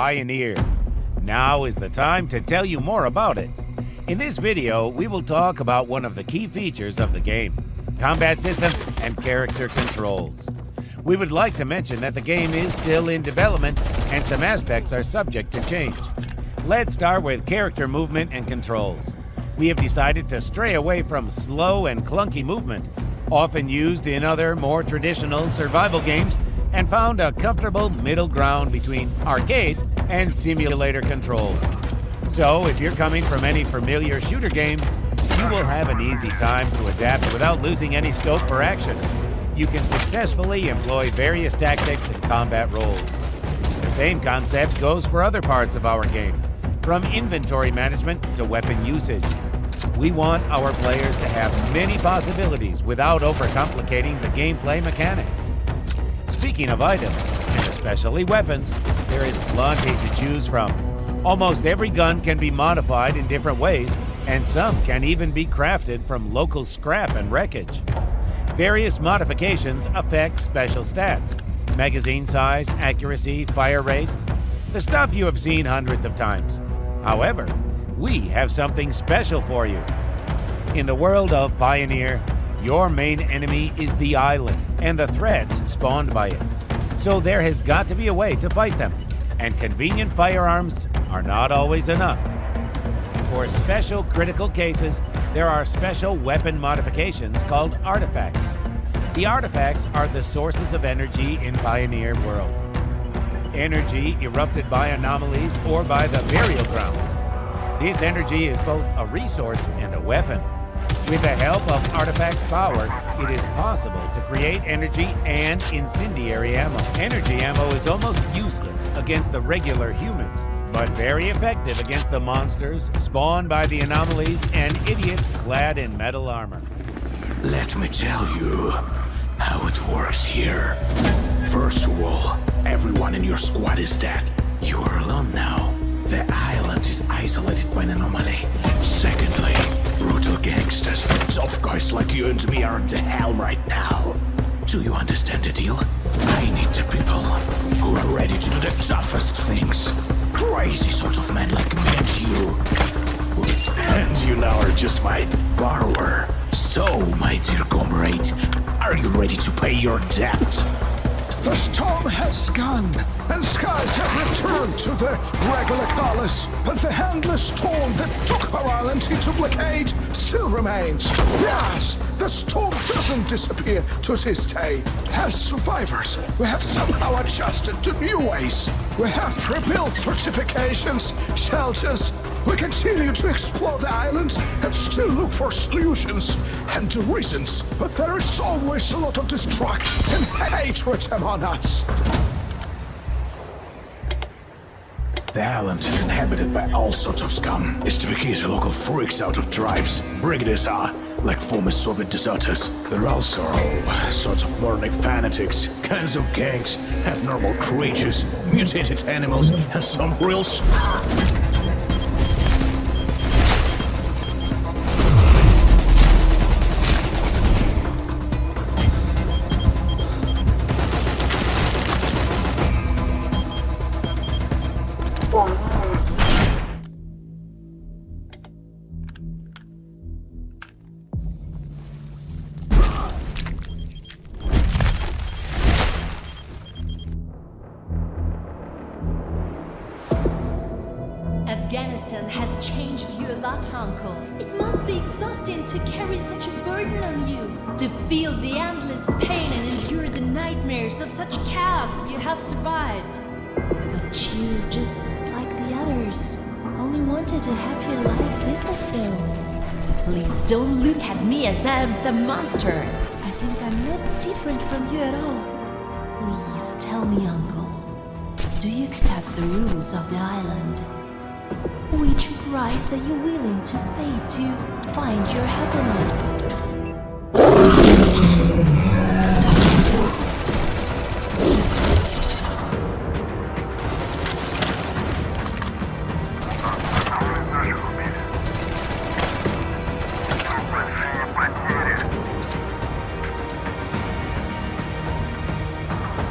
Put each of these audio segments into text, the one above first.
PIONER. Now is the time to tell you more about it. In this video, we will talk about one of the key features of the game, combat system and character controls. We would like to mention that the game is still in development and some aspects are subject to change. Let's start with character movement and controls. We have decided to stray away from slow and clunky movement, often used in other more traditional survival games, and found a comfortable middle ground between arcade and simulator controls. So if you're coming from any familiar shooter game, you will have an easy time to adapt without losing any scope for action. You can successfully employ various tactics and combat roles. The same concept goes for other parts of our game, from inventory management to weapon usage. We want our players to have many possibilities without overcomplicating the gameplay mechanics. Speaking of items, and especially weapons, there is plenty to choose from. Almost every gun can be modified in different ways, and some can even be crafted from local scrap and wreckage. Various modifications affect special stats: magazine size, accuracy, fire rate, the stuff you have seen hundreds of times. However, we have something special for you. In the world of PIONER, your main enemy is the island and the threats spawned by it. So there has got to be a way to fight them, and convenient firearms are not always enough. For special critical cases, there are special weapon modifications called artifacts. The artifacts are the sources of energy in PIONER world. Energy erupted by anomalies or by the burial grounds. This energy is both a resource and a weapon. With the help of artifacts' power, it is possible to create energy and incendiary ammo. Energy ammo is almost useless against the regular humans, but very effective against the monsters spawned by the anomalies and idiots clad in metal armor. Let me tell you how it works here. First of all, everyone in your squad is dead. You are alone now. The island is isolated by an anomaly. Secondly, brutal gangsters, tough guys like you and me are in the hell right now. Do you understand the deal? I need the people who are ready to do the toughest things. Crazy sort of men like me and you. And you now are just my borrower. So, my dear comrade, are you ready to pay your debt? The storm has gone, and skies have returned to their regular colors, but the endless storm that took our island into blockade still remains. Yes, the storm doesn't disappear to this day. As survivors, we have somehow adjusted to new ways. We have rebuilt fortifications, shelters. We continue to explore the island and still look for solutions and reasons, but there is always a lot of destruction and hatred among us. The island is inhabited by all sorts of scum. STALKER local freaks out of tribes. Brigaders are like former Soviet deserters. There are also all sorts of moronic fanatics, kinds of gangs, abnormal creatures, mutated animals, and some real Afghanistan has changed you a lot, Uncle. It must be exhausting to carry such a burden on you. To feel the endless pain and endure the nightmares of such chaos you have survived. But you, just like the others, only wanted a happier life, is that so? Please don't look at me as I am some monster. I think I'm not different from you at all. Please tell me, Uncle, do you accept the rules of the island? Which price are you willing to pay to find your happiness?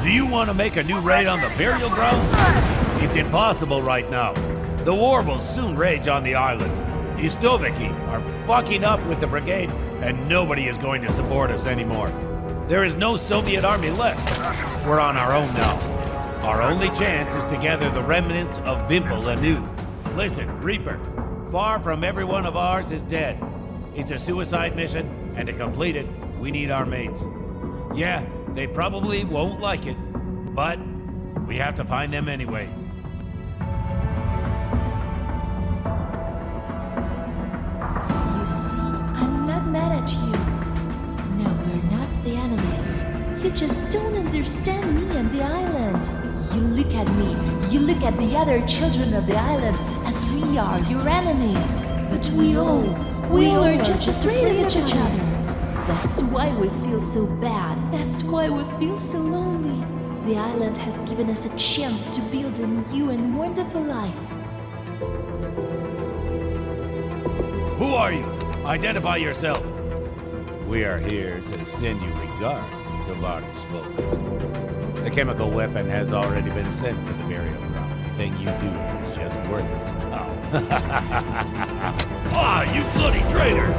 Do you want to make a new raid on the burial grounds? It's impossible right now. The war will soon rage on the island. The S.T.A.L.K.E.R are fucking up with the brigade, and nobody is going to support us anymore. There is no Soviet army left. We're on our own now. Our only chance is to gather the remnants of Vimple anew. Listen, Reaper, far from every one of ours is dead. It's a suicide mission, and to complete it, we need our mates. Yeah, they probably won't like it, but we have to find them anyway. You see, I'm not mad at you. No, we're not the enemies. You just don't understand me and the island. You look at me, you look at the other children of the island as we are your enemies. But we all are just afraid of each other. That's why we feel so bad. That's why we feel so lonely. The island has given us a chance to build a new and wonderful life. Who are you? Identify yourself. We are here to send you regards to Volk. The chemical weapon has already been sent to the burial ground. The thing you do is just worthless now. Ah, you bloody traitors!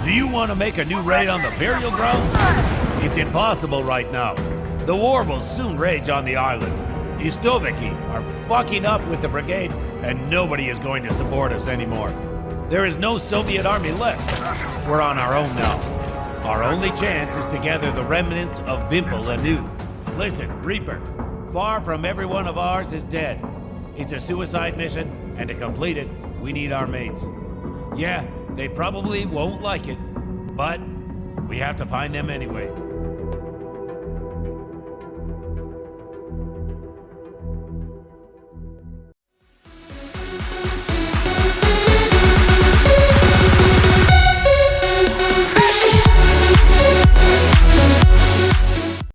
Do you want to make a new raid on the burial grounds? It's impossible right now. The war will soon rage on the island. The S.T.A.L.K.E.R are fucking up with the brigade, and nobody is going to support us anymore. There is no Soviet army left. We're on our own now. Our only chance is to gather the remnants of Vimple anew. Listen, Reaper, far from every one of ours is dead. It's a suicide mission, and to complete it, we need our mates. Yeah, they probably won't like it, but we have to find them anyway.